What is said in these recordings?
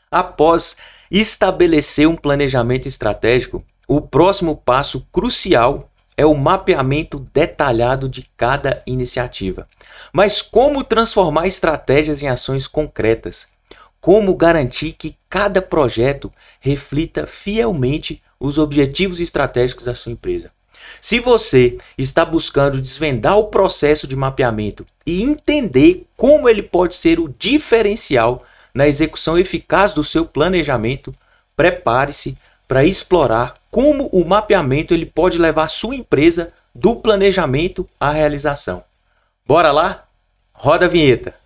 Após estabelecer um planejamento estratégico, o próximo passo crucial é o mapeamento detalhado de cada iniciativa. Mas como transformar estratégias em ações concretas? Como garantir que cada projeto reflita fielmente os objetivos estratégicos da sua empresa? Se você está buscando desvendar o processo de mapeamento e entender como ele pode ser o diferencial na execução eficaz do seu planejamento, prepare-se para explorar como o mapeamento ele pode levar sua empresa do planejamento à realização. Bora lá? Roda a vinheta!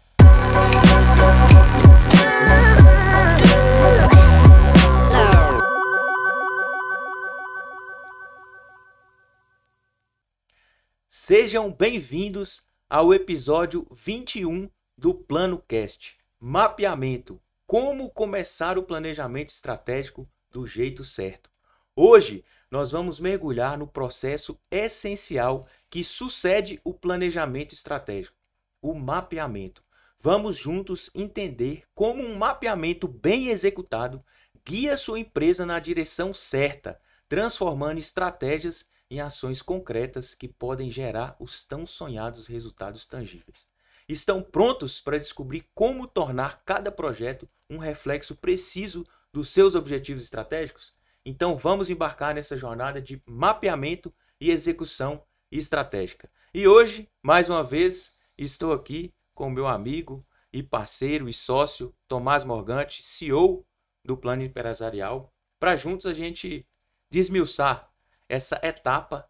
Sejam bem-vindos ao episódio 21 do Plano Cast. Mapeamento. Como começar o planejamento estratégico do jeito certo. Hoje nós vamos mergulhar no processo essencial que sucede o planejamento estratégico, o mapeamento. Vamos juntos entender como um mapeamento bem executado guia sua empresa na direção certa, transformando estratégias em ações concretas que podem gerar os tão sonhados resultados tangíveis. Estão prontos para descobrir como tornar cada projeto um reflexo preciso dos seus objetivos estratégicos? Então vamos embarcar nessa jornada de mapeamento e execução estratégica. E hoje, mais uma vez, estou aqui com o meu amigo e parceiro e sócio Tomás Morgante, CEO do Plano Empresarial, para juntos a gente desmiuçar essa etapa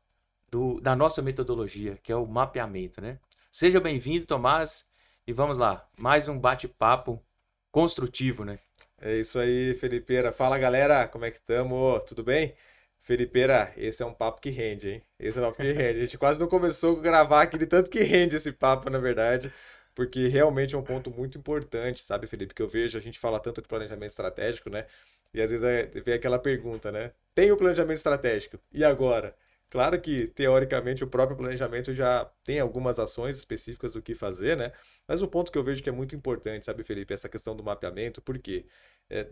da nossa metodologia, que é o mapeamento, né? Seja bem-vindo, Tomás, e vamos lá, mais um bate-papo construtivo, né? É isso aí, Felipeira. Fala, galera, como é que estamos? Tudo bem? Felipeira, esse é um papo que rende, hein? Esse é um papo que rende. A gente quase não começou a gravar aquele tanto que rende esse papo, na verdade, porque realmente é um ponto muito importante, sabe, Felipe? Que eu vejo, a gente fala tanto de planejamento estratégico, né? E às vezes vem aquela pergunta, né? Tem o planejamento estratégico, e agora? Claro que, teoricamente, o próprio planejamento já tem algumas ações específicas do que fazer, né? Mas um ponto que eu vejo que é muito importante, sabe, Felipe, essa questão do mapeamento, por quê?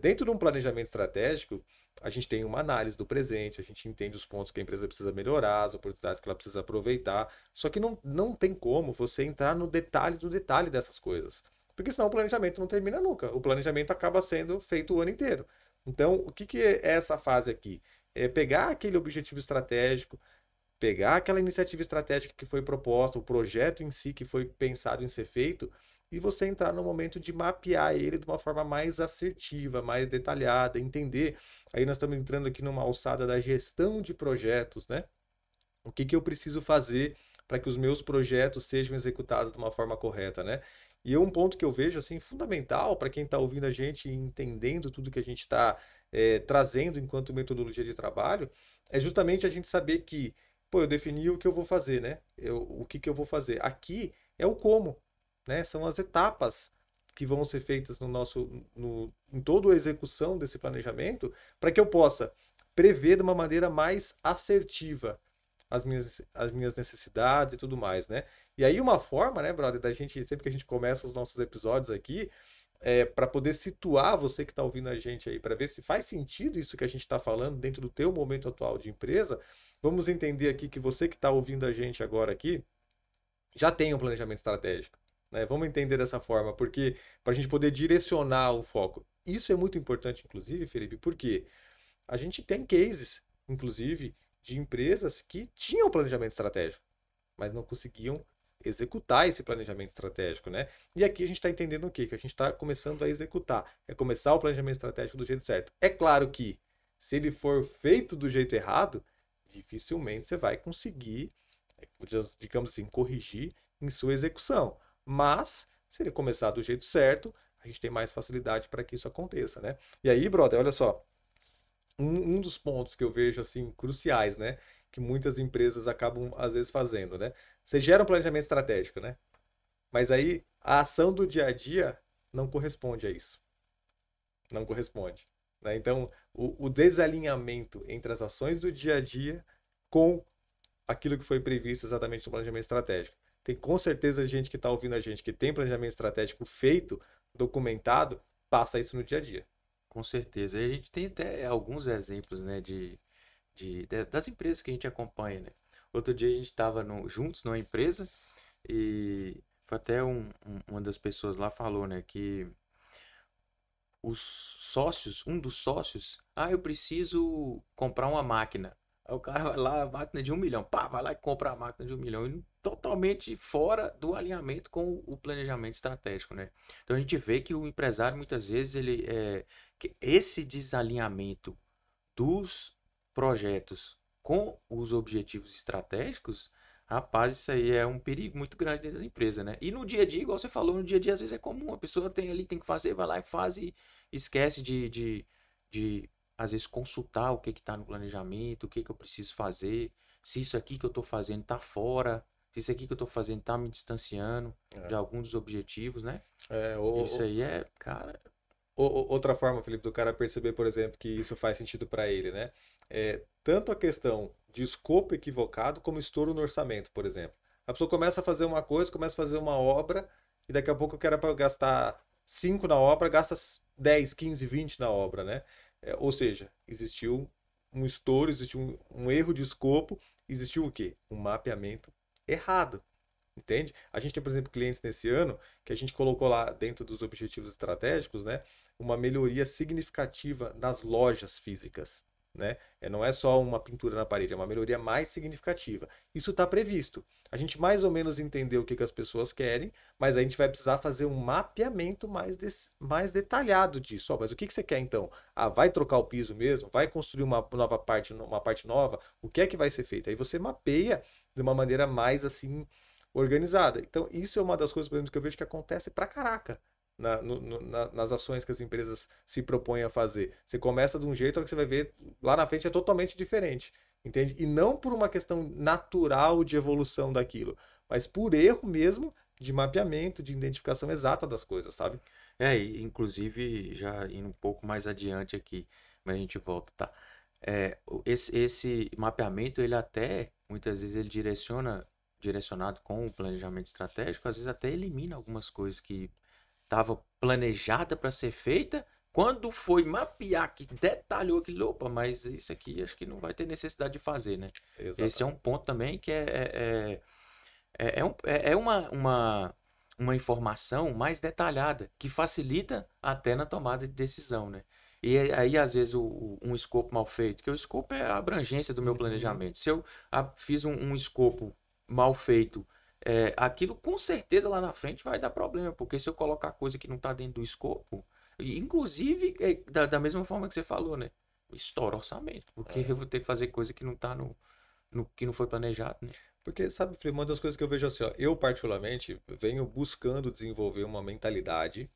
Dentro de um planejamento estratégico, a gente tem uma análise do presente, a gente entende os pontos que a empresa precisa melhorar, as oportunidades que ela precisa aproveitar, só que não tem como você entrar no detalhe do detalhe dessas coisas, porque senão o planejamento não termina nunca, o planejamento acaba sendo feito o ano inteiro. Então, o que que é essa fase aqui? É pegar aquele objetivo estratégico, pegar aquela iniciativa estratégica que foi proposta, o projeto em si que foi pensado em ser feito, e você entrar no momento de mapear ele de uma forma mais assertiva, mais detalhada, entender. Aí nós estamos entrando aqui numa alçada da gestão de projetos, né? O que que eu preciso fazer para que os meus projetos sejam executados de uma forma correta, né? E um ponto que eu vejo assim fundamental para quem está ouvindo a gente e entendendo tudo que a gente está trazendo enquanto metodologia de trabalho, é justamente a gente saber que, pô, eu defini o que eu vou fazer, né? O que que eu vou fazer. Aqui é o como, né? São as etapas que vão ser feitas em toda a execução desse planejamento, para que eu possa prever de uma maneira mais assertiva as minhas necessidades e tudo mais, né? E aí uma forma, né, brother, da gente, sempre que a gente começa os nossos episódios aqui, para poder situar você que está ouvindo a gente aí, para ver se faz sentido isso que a gente está falando dentro do teu momento atual de empresa, vamos entender aqui que você que está ouvindo a gente agora aqui, já tem um planejamento estratégico, né? Vamos entender dessa forma, porque para a gente poder direcionar o foco. Isso é muito importante, inclusive, Felipe, porque a gente tem cases, inclusive, de empresas que tinham planejamento estratégico, mas não conseguiam executar esse planejamento estratégico, né? E aqui a gente está entendendo o quê? Que a gente está começando a executar, é começar o planejamento estratégico do jeito certo. É claro que, se ele for feito do jeito errado, dificilmente você vai conseguir, digamos assim, corrigir em sua execução. Mas, se ele começar do jeito certo, a gente tem mais facilidade para que isso aconteça, né? E aí, brother, olha só, um dos pontos que eu vejo assim cruciais, né, que muitas empresas acabam às vezes fazendo, né? Você gera um planejamento estratégico, né? Mas aí a ação do dia a dia não corresponde a isso, não corresponde, né? Então, o desalinhamento entre as ações do dia a dia com aquilo que foi previsto exatamente no planejamento estratégico. Tem com certeza gente que está ouvindo a gente que tem planejamento estratégico feito, documentado, passa isso no dia a dia. Com certeza. E a gente tem até alguns exemplos, né, das empresas que a gente acompanha, né? Outro dia a gente estava juntos numa empresa e foi até uma das pessoas lá falou, né, que os sócios, um dos sócios, eu preciso comprar uma máquina. Aí o cara vai lá, a máquina de 1 milhão, pá, vai lá e compra a máquina de 1 milhão. E totalmente fora do alinhamento com o planejamento estratégico, né? Então a gente vê que o empresário, muitas vezes, que esse desalinhamento dos projetos com os objetivos estratégicos, rapaz, isso aí é um perigo muito grande dentro da empresa, né? E no dia a dia, igual você falou, no dia a dia às vezes é comum, a pessoa tem ali, tem que fazer, vai lá e faz e esquece de às vezes consultar o que está no planejamento, o que eu preciso fazer, se isso aqui que eu estou fazendo está fora, se isso aqui que eu estou fazendo está me distanciando de É. alguns dos objetivos, né? É, Isso aí é, cara, outra forma, Felipe, do cara perceber, por exemplo, que isso faz sentido para ele, né? É tanto a questão de escopo equivocado como estouro no orçamento, por exemplo. A pessoa começa a fazer uma coisa, começa a fazer uma obra, e daqui a pouco eu quero para gastar 5 na obra, gasta 10, 15, 20 na obra, né? Ou seja, existiu um estouro, existiu um erro de escopo, existiu o quê? Um mapeamento errado. Entende? A gente tem, por exemplo, clientes nesse ano que a gente colocou lá dentro dos objetivos estratégicos, né, uma melhoria significativa nas lojas físicas, né? Não é só uma pintura na parede, é uma melhoria mais significativa. Isso está previsto. A gente mais ou menos entendeu o que as pessoas querem, mas a gente vai precisar fazer um mapeamento mais detalhado disso. Ó, mas o que você quer então? Vai trocar o piso mesmo? Vai construir uma parte nova? O que é que vai ser feito? Aí você mapeia de uma maneira mais assim organizada. Então, isso é uma das coisas, por exemplo, que eu vejo que acontece pra caraca nas ações que as empresas se propõem a fazer. Você começa de um jeito, a hora que você vai ver lá na frente é totalmente diferente, entende? E não por uma questão natural de evolução daquilo, mas por erro mesmo de mapeamento, de identificação exata das coisas, sabe? e, inclusive, já indo um pouco mais adiante aqui, mas a gente volta, tá? Esse mapeamento, ele até, muitas vezes, ele direcionado com o planejamento estratégico, às vezes até elimina algumas coisas que estava planejada para ser feita, quando foi mapear, que detalhou aquilo, opa, mas isso aqui acho que não vai ter necessidade de fazer, né? Esse é um Exatamente. ponto também que é uma informação mais detalhada, que facilita até na tomada de decisão, né? E aí, às vezes, um escopo mal feito, que o escopo é a abrangência do meu Uhum. planejamento. Se eu fiz um escopo mal feito, aquilo com certeza lá na frente vai dar problema, porque se eu colocar coisa que não está dentro do escopo, inclusive, da mesma forma que você falou, né? Estoura orçamento, porque eu É. vou ter que fazer coisa que não tá no que não foi planejado, né? Porque, sabe, Felipe, uma das coisas que eu vejo assim, ó, eu particularmente venho buscando desenvolver uma mentalidade,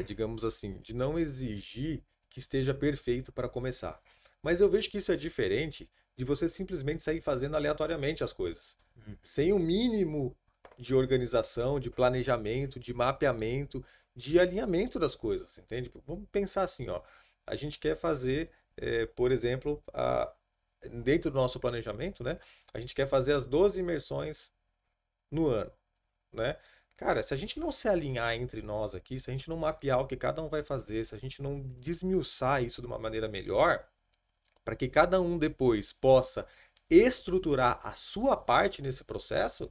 digamos assim, de não exigir que esteja perfeito para começar. Mas eu vejo que isso é diferente de você simplesmente sair fazendo aleatoriamente as coisas, Uhum. sem o mínimo de organização, de planejamento, de mapeamento, de alinhamento das coisas, entende? Vamos pensar assim, ó, a gente quer fazer, por exemplo, dentro do nosso planejamento, né? A gente quer fazer as 12 imersões no ano, né? Cara, se a gente não se alinhar entre nós aqui, se a gente não mapear o que cada um vai fazer, se a gente não desmiuçar isso de uma maneira melhor, para que cada um depois possa estruturar a sua parte nesse processo,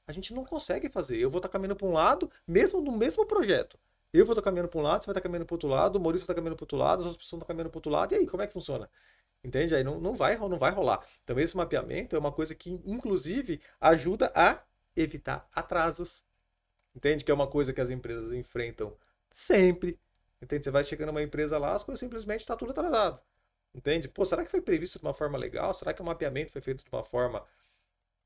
a gente não consegue fazer. Eu vou estar caminhando para um lado, mesmo no mesmo projeto. Eu vou estar caminhando para um lado, você vai estar caminhando para o outro lado, o Maurício vai estar caminhando para o outro lado, as outras pessoas estão caminhando para o outro lado. E aí, como é que funciona? Entende? Aí não vai rolar. Então, esse mapeamento é uma coisa que, inclusive, ajuda a evitar atrasos. Entende? Que é uma coisa que as empresas enfrentam sempre. Entende? Você vai chegando numa empresa lá, as coisas simplesmente estão tudo atrasado. Entende? Pô, será que foi previsto de uma forma legal? Será que o mapeamento foi feito de uma forma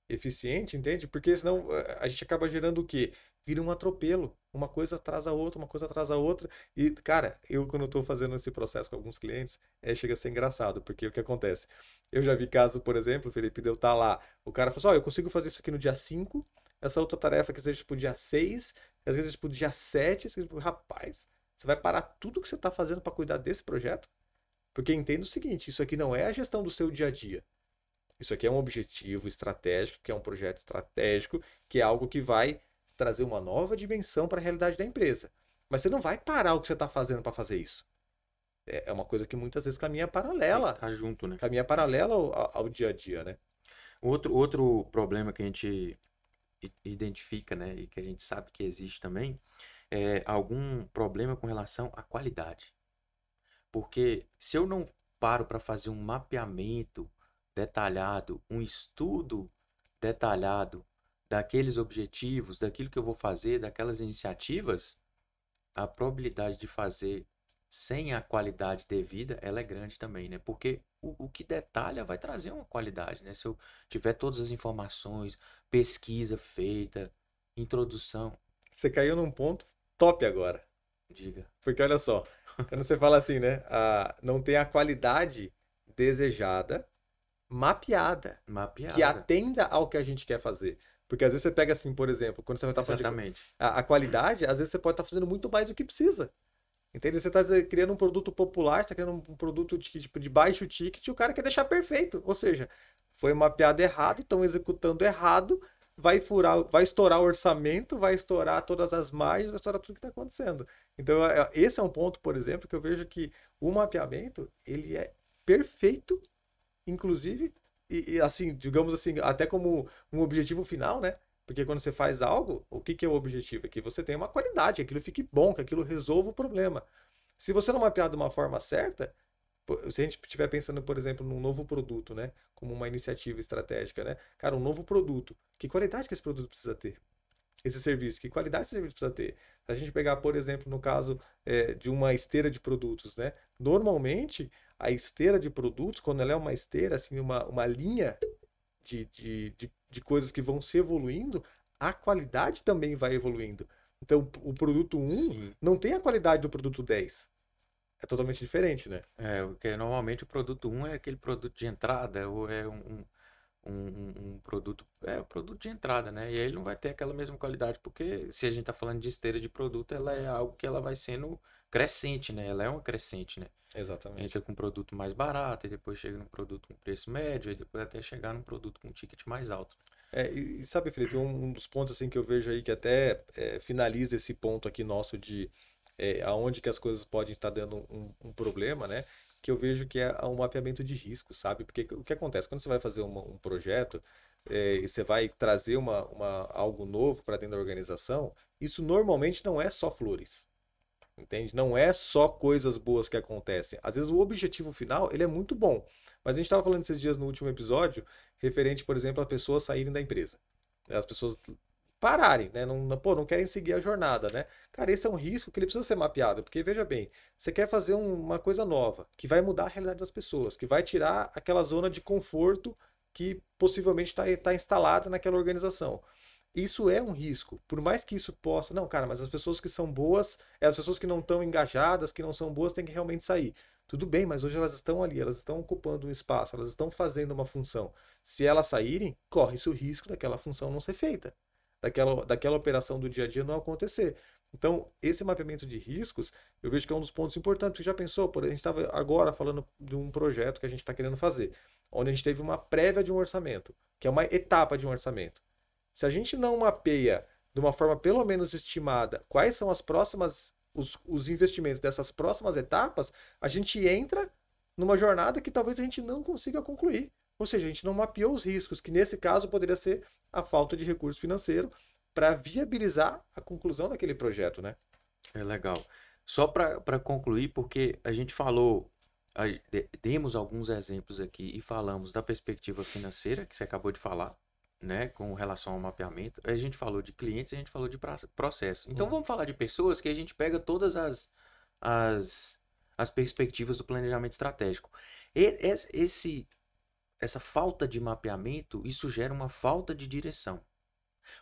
eficiente? Entende? Porque senão a gente acaba gerando o quê? Vira um atropelo. Uma coisa atrasa a outra, uma coisa atrasa a outra. E, cara, eu quando estou fazendo esse processo com alguns clientes, chega a ser engraçado, porque o que acontece? Eu já vi caso, por exemplo, Felipe, de eu estar lá, o cara falou assim, ó, eu consigo fazer isso aqui no dia 5, essa outra tarefa que seja pro dia 6, às vezes pro dia 7, rapaz, você vai parar tudo que você está fazendo para cuidar desse projeto? Porque entenda o seguinte, isso aqui não é a gestão do seu dia a dia. Isso aqui é um objetivo estratégico, que é um projeto estratégico, que é algo que vai trazer uma nova dimensão para a realidade da empresa. Mas você não vai parar o que você está fazendo para fazer isso. é uma coisa que muitas vezes caminha Tem que paralela, estar junto, né? ao dia a dia, né? Outro problema que a gente identifica, né, e que a gente sabe que existe também, é algum problema com relação à qualidade. Porque se eu não paro para fazer um mapeamento detalhado, um estudo detalhado daqueles objetivos, daquilo que eu vou fazer, daquelas iniciativas, a probabilidade de fazer sem a qualidade devida, ela é grande também, né? Porque o que detalha vai trazer uma qualidade, né? Se eu tiver todas as informações, pesquisa feita, introdução, Você caiu num ponto top agora. diga, Porque olha só, quando você fala assim, né? Não tem a qualidade desejada, mapeada, que mapeada. atenda ao que a gente quer fazer. Porque às vezes você pega assim, por exemplo, quando você vai estar falando de Exatamente. a qualidade, às vezes você pode estar fazendo muito mais do que precisa. Entende? Você está criando um produto popular, você está criando um produto tipo, de baixo ticket e o cara quer deixar perfeito. Ou seja, foi mapeado errado, estão executando errado, vai furar, vai estourar o orçamento, vai estourar todas as margens, vai estourar tudo que está acontecendo. Então, esse é um ponto, por exemplo, que eu vejo que o mapeamento, ele é perfeito, inclusive, assim, digamos assim, até como um objetivo final, né? Porque quando você faz algo, o que que é o objetivo? É que você tenha uma qualidade, que aquilo fique bom, que aquilo resolva o problema. Se você não mapear de uma forma certa, se a gente estiver pensando, por exemplo, num novo produto, né? Como uma iniciativa estratégica, né? Cara, um novo produto. Que qualidade que esse produto precisa ter? Esse serviço, que qualidade esse serviço precisa ter? Se a gente pegar, por exemplo, no caso de uma esteira de produtos, né? Normalmente, a esteira de produtos, quando ela é uma esteira, assim, uma linha de coisas que vão se evoluindo, a qualidade também vai evoluindo. Então, o produto um Sim. não tem a qualidade do produto 10. É totalmente diferente, né? Porque normalmente o produto um é aquele produto de entrada, ou é um produto, o produto de entrada, né? E aí ele não vai ter aquela mesma qualidade, porque se a gente está falando de esteira de produto, ela é algo que ela vai sendo crescente, né? Ela é uma crescente, né? Exatamente. Entra com um produto mais barato, e depois chega num produto com preço médio, e depois até chegar num produto com ticket mais alto. E sabe, Felipe, um dos pontos assim que eu vejo aí que até finaliza esse ponto aqui nosso de aonde que as coisas podem estar dando um problema, né? Que eu vejo que é um mapeamento de risco, sabe? Porque o que acontece? Quando você vai fazer um projeto e você vai trazer algo novo para dentro da organização, isso normalmente não é só flores. Entende? Não é só coisas boas que acontecem. Às vezes o objetivo final, ele é muito bom. Mas a gente estava falando esses dias no último episódio, referente, por exemplo, a pessoas saírem da empresa. As pessoas pararem, né? Pô, não querem seguir a jornada, né? Cara, esse é um risco que ele precisa ser mapeado, porque veja bem, você quer fazer uma coisa nova, que vai mudar a realidade das pessoas, que vai tirar aquela zona de conforto que possivelmente está instalada naquela organização. Isso é um risco. Por mais que isso possa. Não, cara, mas as pessoas que são boas, as pessoas que não estão engajadas, que não são boas, têm que realmente sair. Tudo bem, mas hoje elas estão ali, elas estão ocupando um espaço, elas estão fazendo uma função. Se elas saírem, corre-se o risco daquela função não ser feita, daquela operação do dia a dia não acontecer. Então, esse mapeamento de riscos, eu vejo que é um dos pontos importantes. Você já pensou? A gente estava agora falando de um projeto que a gente está querendo fazer, onde a gente teve uma prévia de um orçamento, que é uma etapa de um orçamento. Se a gente não mapeia de uma forma pelo menos estimada quais são os investimentos dessas próximas etapas, a gente entra numa jornada que talvez a gente não consiga concluir. Ou seja, a gente não mapeou os riscos, que nesse caso poderia ser a falta de recurso financeiro para viabilizar a conclusão daquele projeto, né? É legal. Só para concluir, porque a gente falou, demos alguns exemplos aqui e falamos da perspectiva financeira, que você acabou de falar, né, com relação ao mapeamento. A gente falou de clientes, a gente falou de processos. Então Uhum. vamos falar de pessoas que a gente pega todas as, as perspectivas do planejamento estratégico. Essa falta de mapeamento, isso gera uma falta de direção.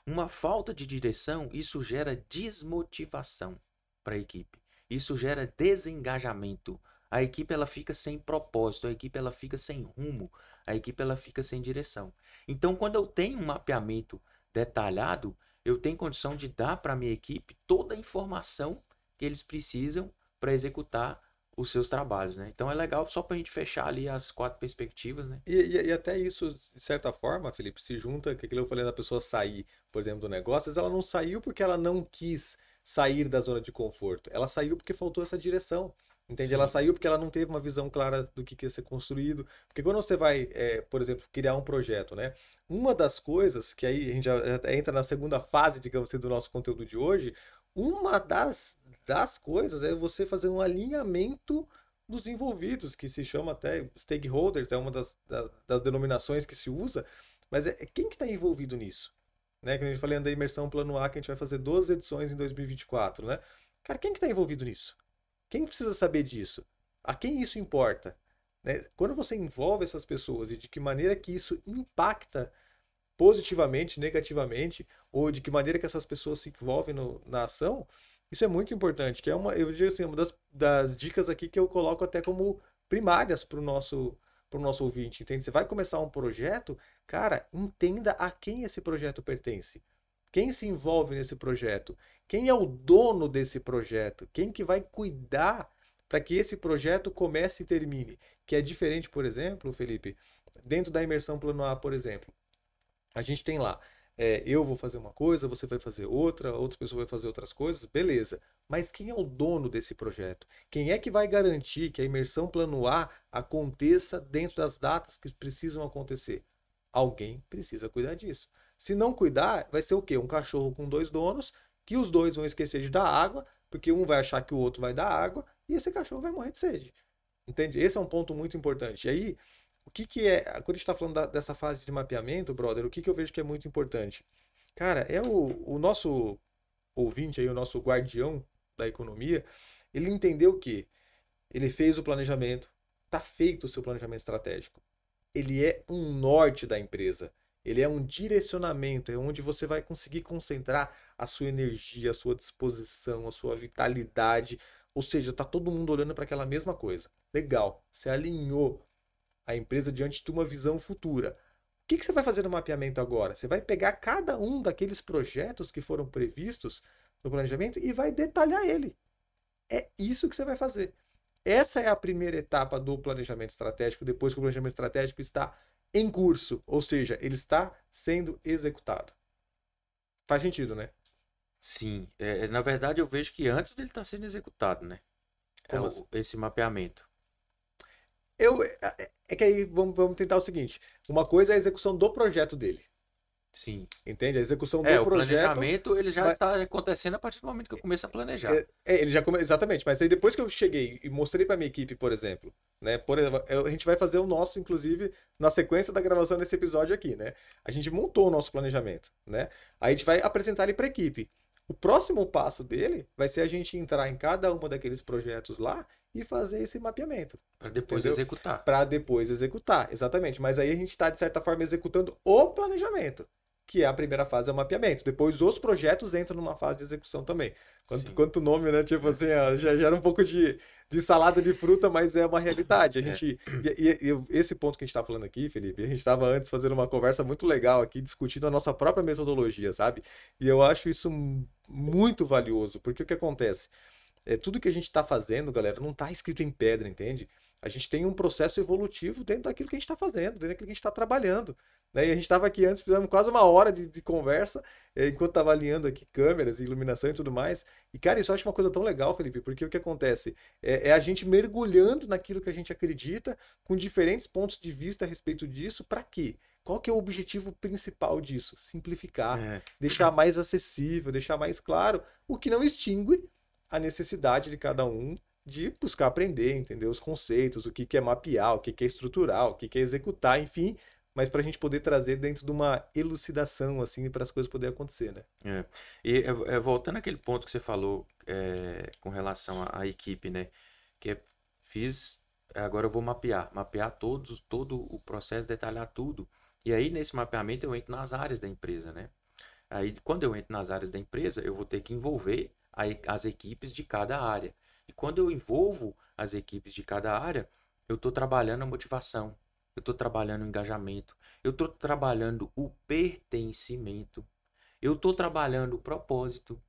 Uma falta de direção, isso gera desmotivação para a equipe. Isso gera desengajamento. A equipe ela fica sem propósito, a equipe ela fica sem rumo, a equipe ela fica sem direção. Então, quando eu tenho um mapeamento detalhado, eu tenho condição de dar para a minha equipe toda a informação que eles precisam para executar os seus trabalhos, né? Então é legal só para a gente fechar ali as 4 perspectivas, né? E até isso, de certa forma, Felipe, se junta com aquilo que eu falei da pessoa sair, por exemplo, do negócio, às vezes ela não saiu porque ela não quis sair da zona de conforto. Ela saiu porque faltou essa direção. Entende? Ela Sim. saiu porque ela não teve uma visão clara do que ia ser construído. Porque quando você vai, por exemplo, criar um projeto, né? Uma das coisas, que aí a gente já entra na segunda fase, digamos assim, do nosso conteúdo de hoje, uma das coisas é você fazer um alinhamento dos envolvidos, que se chama até stakeholders, é uma das denominações que se usa, mas é quem que está envolvido nisso? Né? Que a gente falando da imersão plano A, que a gente vai fazer 12 edições em 2024, né? Cara, quem que está envolvido nisso? Quem precisa saber disso? A quem isso importa? Né? Quando você envolve essas pessoas e de que maneira que isso impacta positivamente, negativamente, ou de que maneira que essas pessoas se envolvem na ação, isso é muito importante, que é eu digo assim, uma das dicas aqui que eu coloco até como primárias para o nosso ouvinte, entende? Você vai começar um projeto, cara, entenda a quem esse projeto pertence. Quem se envolve nesse projeto? Quem é o dono desse projeto? Quem que vai cuidar para que esse projeto comece e termine? Que é diferente, por exemplo, Felipe, dentro da imersão plano A, por exemplo. A gente tem lá, eu vou fazer uma coisa, você vai fazer outra, outras pessoas vão fazer outras coisas, beleza. Mas quem é o dono desse projeto? Quem é que vai garantir que a imersão plano A aconteça dentro das datas que precisam acontecer? Alguém precisa cuidar disso. Se não cuidar, vai ser o quê? Um cachorro com dois donos, que os dois vão esquecer de dar água, porque um vai achar que o outro vai dar água, e esse cachorro vai morrer de sede. Entende? Esse é um ponto muito importante. E aí, o que que é, quando a gente está falando dessa fase de mapeamento, brother, o que que eu vejo que é muito importante? Cara, é o nosso ouvinte aí, o nosso guardião da economia, ele entendeu que ele fez o planejamento, tá feito o seu planejamento estratégico. Ele é um norte da empresa. Ele é um direcionamento, é onde você vai conseguir concentrar a sua energia, a sua disposição, a sua vitalidade. Ou seja, tá todo mundo olhando para aquela mesma coisa. Legal, você alinhou a empresa diante de uma visão futura. O que que você vai fazer no mapeamento agora? Você vai pegar cada um daqueles projetos que foram previstos no planejamento e vai detalhar ele. É isso que você vai fazer. Essa é a primeira etapa do planejamento estratégico, depois que o planejamento estratégico está em curso, ou seja, ele está sendo executado. Faz sentido, né? Sim. Na verdade, eu vejo que antes dele estar sendo executado, né? Como assim? Esse mapeamento. É que aí vamos tentar o seguinte: uma coisa é a execução do projeto dele, Sim. entende? A execução do O projeto. planejamento ele já está acontecendo a partir do momento que eu começo a planejar. Ele já exatamente, mas aí depois que eu cheguei e mostrei para minha equipe, por exemplo, né? Por exemplo, a gente vai fazer o nosso, inclusive, na sequência da gravação desse episódio aqui, né? A gente montou o nosso planejamento, né? Aí a gente vai apresentar ele para a equipe. O próximo passo dele vai ser a gente entrar em cada uma daqueles projetos lá e fazer esse mapeamento, Para depois entendeu? executar. Para depois executar, exatamente. Mas aí a gente está, de certa forma, executando o planejamento, que é a primeira fase, é o mapeamento. Depois os projetos entram numa fase de execução também. Quanto, Sim. quanto nome, né? Tipo assim, ó, já gera um pouco de salada de fruta, mas é uma realidade. A É. gente, esse ponto que a gente está falando aqui, Felipe, a gente estava antes fazendo uma conversa muito legal aqui, discutindo a nossa própria metodologia, sabe? E eu acho isso muito valioso, porque o que acontece? Tudo que a gente está fazendo, galera, não está escrito em pedra, entende? A gente tem um processo evolutivo dentro daquilo que a gente está fazendo, dentro daquilo que a gente está trabalhando. Né? E a gente estava aqui antes, fizemos quase uma hora de conversa, enquanto estava alinhando aqui câmeras, iluminação e tudo mais. E, cara, isso eu acho uma coisa tão legal, Felipe, porque o que acontece? É a gente mergulhando naquilo que a gente acredita, com diferentes pontos de vista a respeito disso, para quê? Qual que é o objetivo principal disso? Simplificar, É. deixar mais acessível, deixar mais claro, o que não extingue a necessidade de cada um de buscar aprender, entender os conceitos, o que que é mapear, o que que é estruturar, o que que é executar, enfim, mas para a gente poder trazer dentro de uma elucidação, assim, para as coisas poderem acontecer, né? É. E voltando àquele ponto que você falou com relação à equipe, né? Que fiz, agora eu vou mapear todo o processo, detalhar tudo. E aí nesse mapeamento eu entro nas áreas da empresa, né? Aí quando eu entro nas áreas da empresa, eu vou ter que envolver as equipes de cada área. E quando eu envolvo as equipes de cada área, eu estou trabalhando a motivação, eu estou trabalhando o engajamento, eu estou trabalhando o pertencimento, eu estou trabalhando o propósito.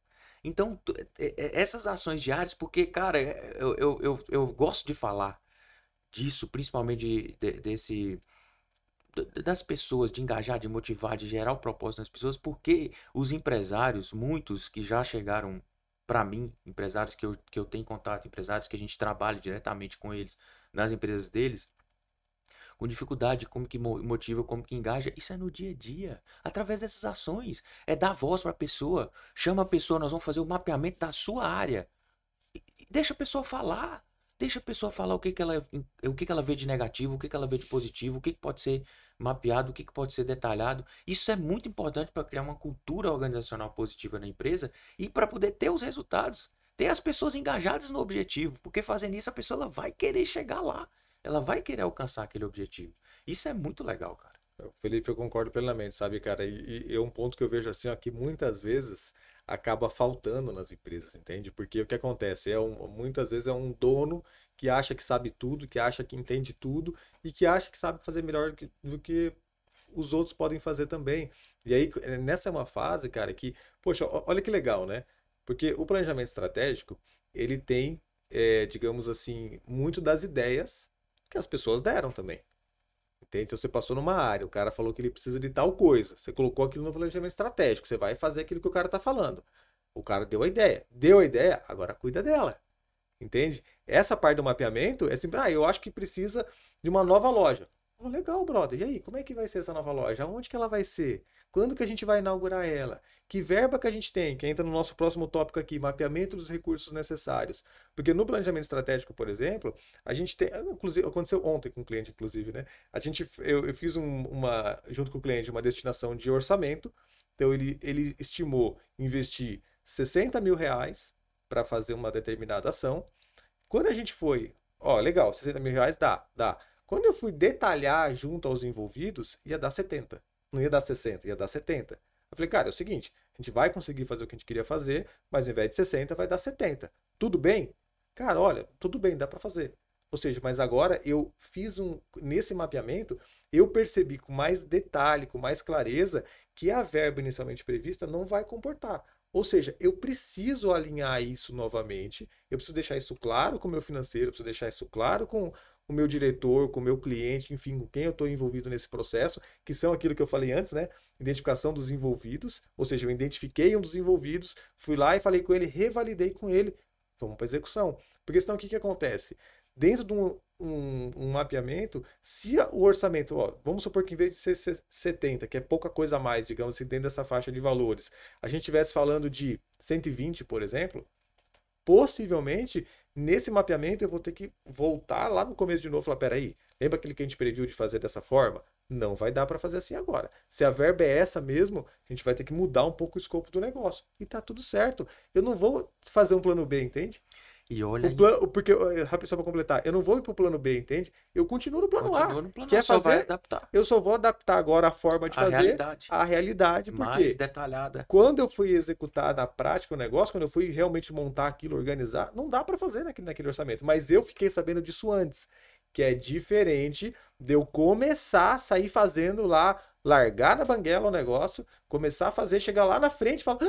Então, essas ações diárias, porque, cara, eu gosto de falar disso, principalmente das pessoas, de engajar, de motivar, de gerar o propósito nas pessoas, porque os empresários, muitos que já chegaram para mim, empresários que eu tenho contato, empresários que a gente trabalha diretamente com eles, nas empresas deles, com dificuldade, como que motiva, como que engaja, isso é no dia a dia, através dessas ações, é dar voz para a pessoa, chama a pessoa, nós vamos fazer o mapeamento da sua área, deixa a pessoa falar. Deixa a pessoa falar o que ela vê de negativo, o que ela vê de positivo, o que pode ser mapeado, o que pode ser detalhado. Isso é muito importante para criar uma cultura organizacional positiva na empresa e para poder ter os resultados, ter as pessoas engajadas no objetivo, porque fazendo isso a pessoa ela vai querer chegar lá, ela vai querer alcançar aquele objetivo. Isso é muito legal, cara. Felipe, eu concordo plenamente, sabe, cara? E é um ponto que eu vejo assim, ó, que muitas vezes acaba faltando nas empresas, entende? Porque o que acontece muitas vezes é um dono que acha que sabe tudo, que acha que entende tudo e que acha que sabe fazer melhor do que os outros podem fazer também. E aí, nessa é uma fase, cara, que, poxa, olha que legal, né? Porque o planejamento estratégico, ele tem, digamos assim, muito das ideias que as pessoas deram também. Entende? Então você passou numa área, o cara falou que ele precisa de tal coisa. Você colocou aquilo no planejamento estratégico. Você vai fazer aquilo que o cara está falando. O cara deu a ideia. Deu a ideia, agora cuida dela. Entende? Essa parte do mapeamento é sempre, eu acho que precisa de uma nova loja. Oh, legal, brother. E aí, como é que vai ser essa nova loja? Onde que ela vai ser? Quando que a gente vai inaugurar ela? Que verba que a gente tem? Que entra no nosso próximo tópico aqui, mapeamento dos recursos necessários. Porque no planejamento estratégico, por exemplo, a gente tem, inclusive, aconteceu ontem com o cliente, inclusive, né? Eu fiz junto com o cliente, uma destinação de orçamento. Então, ele estimou investir R$ 60.000 para fazer uma determinada ação. Quando a gente foi, legal, R$ 60.000 dá. Quando eu fui detalhar junto aos envolvidos, ia dar 70. Não ia dar 60, ia dar 70. Eu falei, cara, é o seguinte, a gente vai conseguir fazer o que a gente queria fazer, mas ao invés de 60, vai dar 70. Tudo bem? Cara, olha, tudo bem, dá para fazer. Ou seja, mas agora eu fiz nesse mapeamento, eu percebi com mais detalhe, com mais clareza, que a verba inicialmente prevista não vai comportar. Ou seja, eu preciso alinhar isso novamente, eu preciso deixar isso claro com o meu financeiro, eu preciso deixar isso claro com o meu diretor, com o meu cliente, enfim, com quem eu estou envolvido nesse processo, que são aquilo que eu falei antes, né? Identificação dos envolvidos, ou seja, eu identifiquei um dos envolvidos, fui lá e falei com ele, revalidei com ele, vamos para execução. Porque senão o que acontece? Dentro de um mapeamento, se o orçamento, vamos supor que em vez de ser 70, que é pouca coisa a mais, digamos assim, dentro dessa faixa de valores, a gente estivesse falando de 120, por exemplo, possivelmente, nesse mapeamento eu vou ter que voltar lá no começo de novo e falar, peraí, lembra aquele que a gente previu de fazer dessa forma? Não vai dar para fazer assim agora. Se a verba é essa mesmo, a gente vai ter que mudar um pouco o escopo do negócio. E tá tudo certo. Eu não vou fazer um plano B, entende? E olha aí, Porque, rápido, só para completar, eu não vou ir para o plano B, entende? Eu continuo no plano A. continua no plano Que A, é só vai fazer, adaptar eu só vou adaptar agora a forma de a fazer realidade à realidade, mais porque detalhada. quando eu fui executar na prática o negócio, quando eu fui realmente montar aquilo, organizar, não dá para fazer naquele orçamento. Mas eu fiquei sabendo disso antes, que é diferente de eu começar a sair fazendo lá, largar na banguela o negócio, começar a fazer, chegar lá na frente e falar: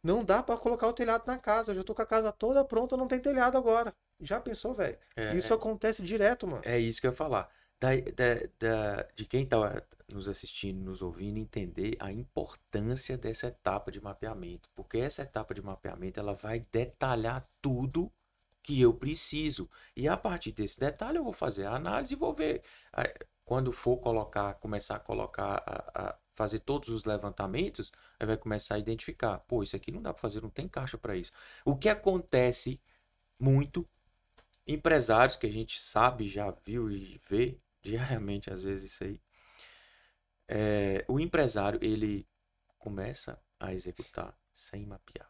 não dá para colocar o telhado na casa, eu já tô com a casa toda pronta, não tem telhado agora. Já pensou, velho? Isso É, acontece direto, mano. é isso que eu ia falar. De quem está nos assistindo, nos ouvindo, entender a importância dessa etapa de mapeamento. Porque essa etapa de mapeamento ela vai detalhar tudo que eu preciso. E a partir desse detalhe eu vou fazer a análise e vou ver. Quando for começar a colocar, fazer todos os levantamentos, aí vai começar a identificar. Pô, isso aqui não dá para fazer, não tem caixa para isso. O que acontece muito, empresários que a gente sabe, já viu e vê diariamente, às vezes, isso aí. O empresário, ele começa a executar sem mapear.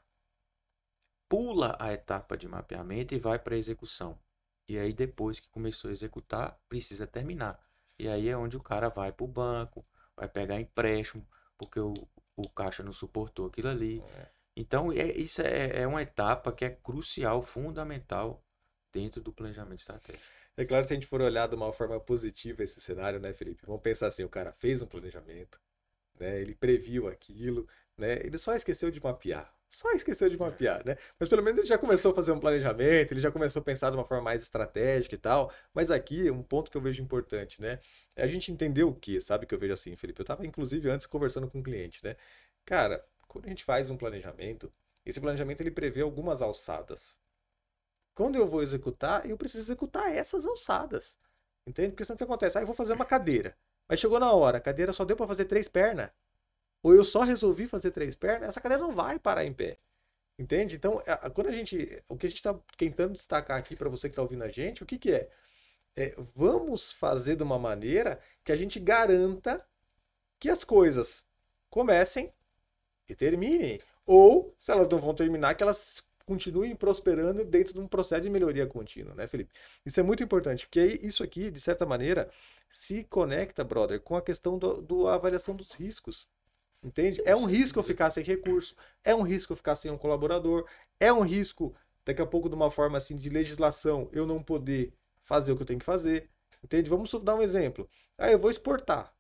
Pula a etapa de mapeamento e vai para a execução. E aí, depois que começou a executar, precisa terminar. E aí é onde o cara vai para o banco, vai pegar empréstimo, porque o caixa não suportou aquilo ali. Então, isso é uma etapa que é crucial, fundamental dentro do planejamento estratégico. É claro, se a gente for olhar de uma forma positiva esse cenário, né, Felipe? Vamos pensar assim, o cara fez um planejamento, né? Ele previu aquilo, né? Ele só esqueceu de mapear. Só esqueceu de mapear, né? Mas pelo menos ele já começou a fazer um planejamento, ele já começou a pensar de uma forma mais estratégica e tal. Mas aqui, um ponto que eu vejo importante, né? É a gente entender o que, sabe? Que eu vejo assim, Felipe. Eu estava, inclusive, antes conversando com um cliente, né? Cara, quando a gente faz um planejamento, esse planejamento ele prevê algumas alçadas. Quando eu vou executar, eu preciso executar essas alçadas. Entende? Porque senão o que acontece? Eu vou fazer uma cadeira. Mas chegou na hora, a cadeira só deu para fazer 3 pernas. Ou eu só resolvi fazer 3 pernas, essa cadeira não vai parar em pé. Entende? Então, quando o que a gente está tentando destacar aqui para você que está ouvindo a gente, o que é? Vamos fazer de uma maneira que a gente garanta que as coisas comecem e terminem. Ou, se elas não vão terminar, que elas continuem prosperando dentro de um processo de melhoria contínua, né, Felipe? Isso é muito importante, porque isso aqui, de certa maneira, se conecta, brother, com a questão da avaliação dos riscos. Entende? É um risco eu ficar sem recurso, é um risco eu ficar sem um colaborador, é um risco, daqui a pouco, de uma forma assim de legislação, eu não poder fazer o que eu tenho que fazer. Entende? Vamos dar um exemplo. Eu vou exportar.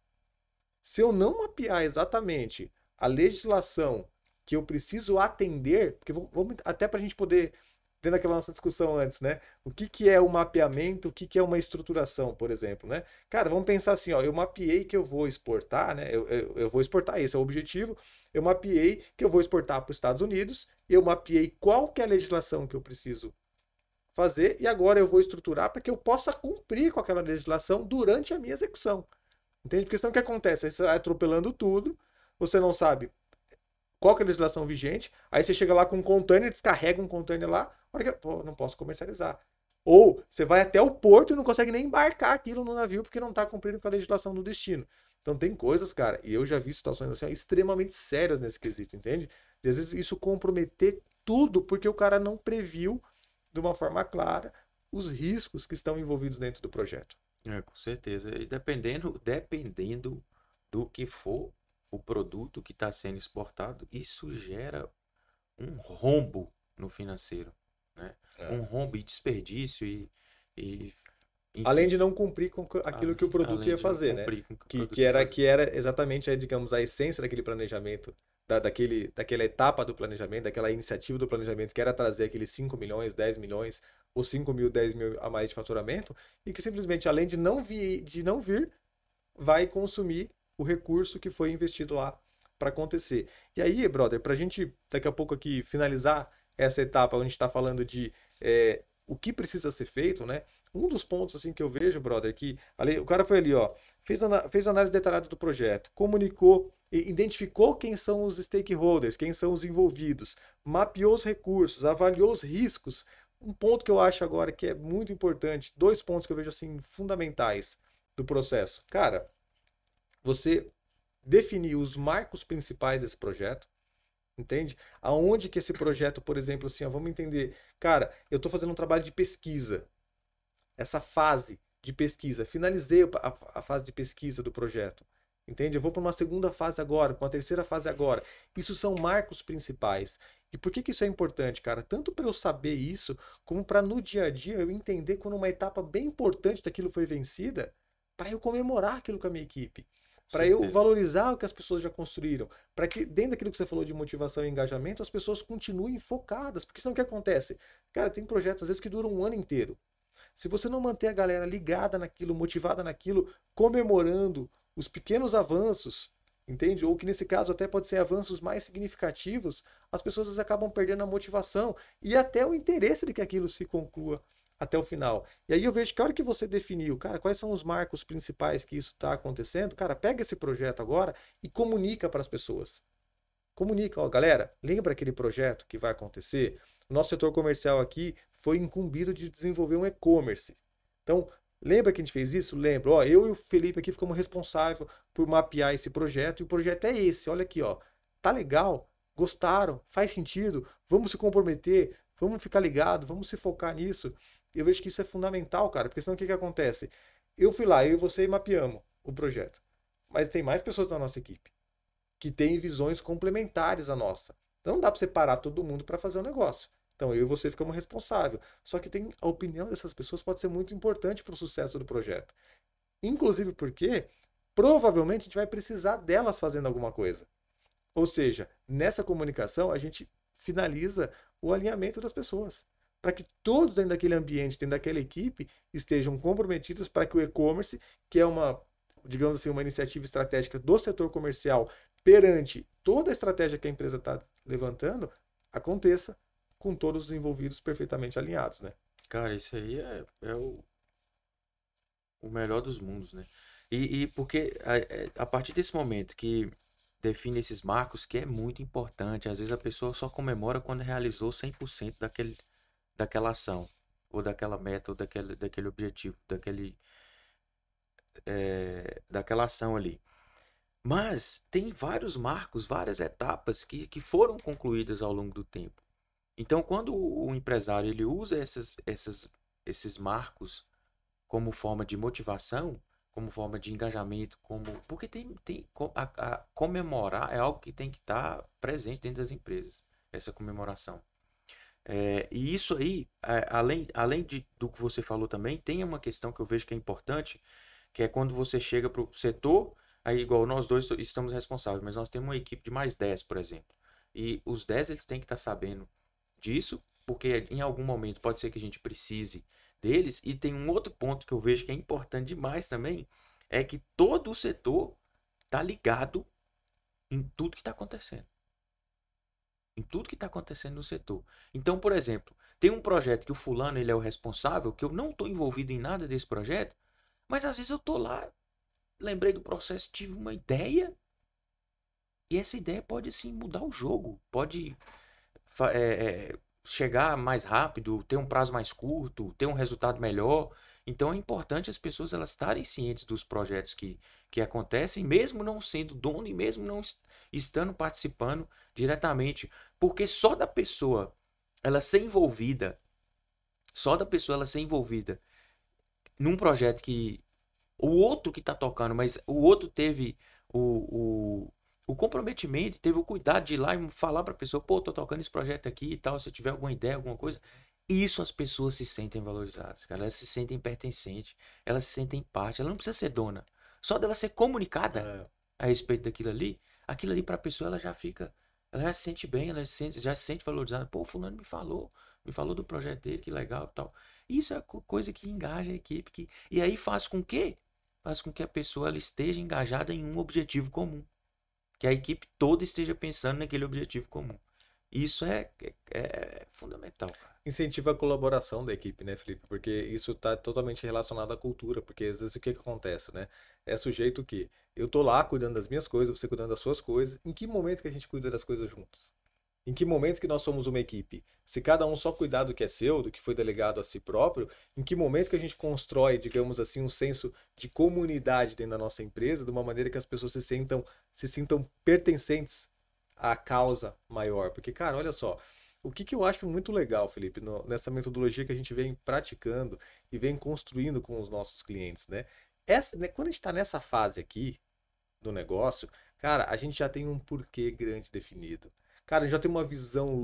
Se eu não mapear exatamente a legislação que eu preciso atender, porque vamos até para a gente poder, tendo aquela nossa discussão antes, né? O que é o mapeamento, o que é uma estruturação, por exemplo, né? Cara, vamos pensar assim, ó, eu mapeei que eu vou exportar, né? Eu vou exportar, esse é o objetivo. Eu mapeei que eu vou exportar para os Estados Unidos, eu mapeei qual que é a legislação que eu preciso fazer e agora eu vou estruturar para que eu possa cumprir com aquela legislação durante a minha execução. Entende? Porque senão o que acontece? Você vai atropelando tudo, você não sabe qual que é a legislação vigente, aí você chega lá com um container, descarrega um container lá, olha que, pô, não posso comercializar. Ou você vai até o porto e não consegue nem embarcar aquilo no navio porque não está cumprindo com a legislação do destino. Então tem coisas, cara, e eu já vi situações assim, ó, extremamente sérias nesse quesito, entende? E às vezes isso comprometer tudo porque o cara não previu de uma forma clara os riscos que estão envolvidos dentro do projeto. Com certeza. E dependendo do que for o produto que está sendo exportado, isso gera um rombo no financeiro, né? Um rombo e desperdício e Além enfim, de não cumprir com aquilo que o produto além ia de não fazer, né? cumprir com o que o Que, produto que ia era, fazer. que era exatamente, digamos, a essência daquele planejamento, daquela etapa do planejamento, daquela iniciativa do planejamento, que era trazer aqueles 5 milhões, 10 milhões, ou 5 mil, 10 mil a mais de faturamento, e que simplesmente, além de não vir, vai consumir o recurso que foi investido lá para acontecer. E aí, brother, para a gente daqui a pouco aqui finalizar essa etapa onde a gente está falando de o que precisa ser feito, né? Um dos pontos assim que eu vejo, brother, que ali, o cara foi ali, ó, fez análise detalhada do projeto, comunicou, identificou quem são os stakeholders, quem são os envolvidos, mapeou os recursos, avaliou os riscos. Um ponto que eu acho agora que é muito importante, 2 pontos que eu vejo assim fundamentais do processo. Cara, você definir os marcos principais desse projeto, entende? Aonde que esse projeto, por exemplo, assim, ó, vamos entender, cara, eu estou fazendo um trabalho de pesquisa, essa fase de pesquisa, finalizei a fase de pesquisa do projeto, entende? Eu vou para uma segunda fase agora, para uma terceira fase agora. Isso são marcos principais. E por que isso é importante, cara? Tanto para eu saber isso, como para no dia a dia eu entender quando uma etapa bem importante daquilo foi vencida, para eu comemorar aquilo com a minha equipe. Para eu Certeza. valorizar o que as pessoas já construíram, para que dentro daquilo que você falou de motivação e engajamento, as pessoas continuem focadas, porque senão o que acontece? Cara, tem projetos às vezes que duram um ano inteiro. Se você não manter a galera ligada naquilo, motivada naquilo, comemorando os pequenos avanços, entende? Ou que nesse caso até pode ser avanços mais significativos, as pessoas às vezes acabam perdendo a motivação e até o interesse de que aquilo se conclua até o final. E aí eu vejo que a hora que você definiu, cara, quais são os marcos principais que isso está acontecendo, cara, pega esse projeto agora e comunica para as pessoas. Comunica, ó, galera, lembra aquele projeto que vai acontecer? O nosso setor comercial aqui foi incumbido de desenvolver um e-commerce. Então, lembra que a gente fez isso? Lembra. Ó, eu e o Felipe aqui ficamos responsáveis por mapear esse projeto e o projeto é esse. Olha aqui, ó. Tá legal? Gostaram? Faz sentido? Vamos se comprometer? Vamos ficar ligado? Vamos se focar nisso? Eu vejo que isso é fundamental, cara, porque senão o que que acontece? Eu fui lá, eu e você mapeamos o projeto. Mas tem mais pessoas da nossa equipe que têm visões complementares à nossa. Então não dá para separar todo mundo para fazer o negócio. Então eu e você ficamos responsáveis. Só que a opinião dessas pessoas pode ser muito importante para o sucesso do projeto. Inclusive porque provavelmente a gente vai precisar delas fazendo alguma coisa. Ou seja, nessa comunicação a gente finaliza o alinhamento das pessoas. Para que todos dentro daquele ambiente, dentro daquela equipe, estejam comprometidos para que o e-commerce, que é uma, digamos assim, uma iniciativa estratégica do setor comercial perante toda a estratégia que a empresa está levantando, aconteça com todos os envolvidos perfeitamente alinhados, né? Cara, isso aí é o melhor dos mundos, né? E porque a partir desse momento que define esses marcos, que é muito importante, às vezes a pessoa só comemora quando realizou 100% daquela ação, ou daquela meta, ou daquele objetivo, daquela ação ali. Mas tem vários marcos, várias etapas que foram concluídas ao longo do tempo. Então, quando o empresário ele usa esses marcos como forma de motivação, como forma de engajamento, porque comemorar é algo que tem que estar presente dentro das empresas, essa comemoração. E isso aí, além do que você falou também, tem uma questão que eu vejo que é importante, que é quando você chega para o setor, aí igual nós dois estamos responsáveis, mas nós temos uma equipe de mais 10, por exemplo. E os 10 eles têm que estar sabendo disso, porque em algum momento pode ser que a gente precise deles. E tem um outro ponto que eu vejo que é importante demais também, é que todo o setor está ligado em tudo que está acontecendo. Em tudo que está acontecendo no setor. Então, por exemplo, tem um projeto que o fulano ele é o responsável, que eu não estou envolvido em nada desse projeto, mas às vezes eu estou lá, lembrei do processo, tive uma ideia, e essa ideia pode assim mudar o jogo, pode chegar mais rápido, ter um prazo mais curto, ter um resultado melhor. Então é importante as pessoas elas estarem cientes dos projetos que acontecem, mesmo não sendo dono e mesmo não estando participando diretamente, porque só da pessoa ela ser envolvida, só da pessoa ela ser envolvida num projeto que o outro que está tocando, mas o outro teve o comprometimento, teve o cuidado de ir lá e falar para a pessoa, pô, tô tocando esse projeto aqui e tal, se tiver alguma ideia, alguma coisa. Isso as pessoas se sentem valorizadas, cara. Elas se sentem pertencentes, elas se sentem parte. Ela não precisa ser dona. Só dela ser comunicada a respeito aquilo ali para a pessoa ela já fica, ela já se sente bem, já se sente valorizada. Pô, fulano me falou do projeto dele, que legal e tal. Isso é coisa que engaja a equipe. E aí faz com que a pessoa ela esteja engajada em um objetivo comum. Que a equipe toda esteja pensando naquele objetivo comum. Isso é fundamental, cara. Incentiva a colaboração da equipe, né, Felipe? Porque isso está totalmente relacionado à cultura, porque às vezes o que que acontece, né? É sujeito que eu tô lá cuidando das minhas coisas, você cuidando das suas coisas. Em que momento que a gente cuida das coisas juntos? Em que momento que nós somos uma equipe? Se cada um só cuidar do que é seu, do que foi delegado a si próprio, em que momento que a gente constrói, digamos assim, um senso de comunidade dentro da nossa empresa, de uma maneira que as pessoas se sintam pertencentes à causa maior? Porque, cara, olha só, o que que eu acho muito legal, Felipe, nessa metodologia que a gente vem praticando e vem construindo com os nossos clientes, né? Quando a gente está nessa fase aqui do negócio, cara, a gente já tem um porquê grande definido. Cara, a gente já tem uma visão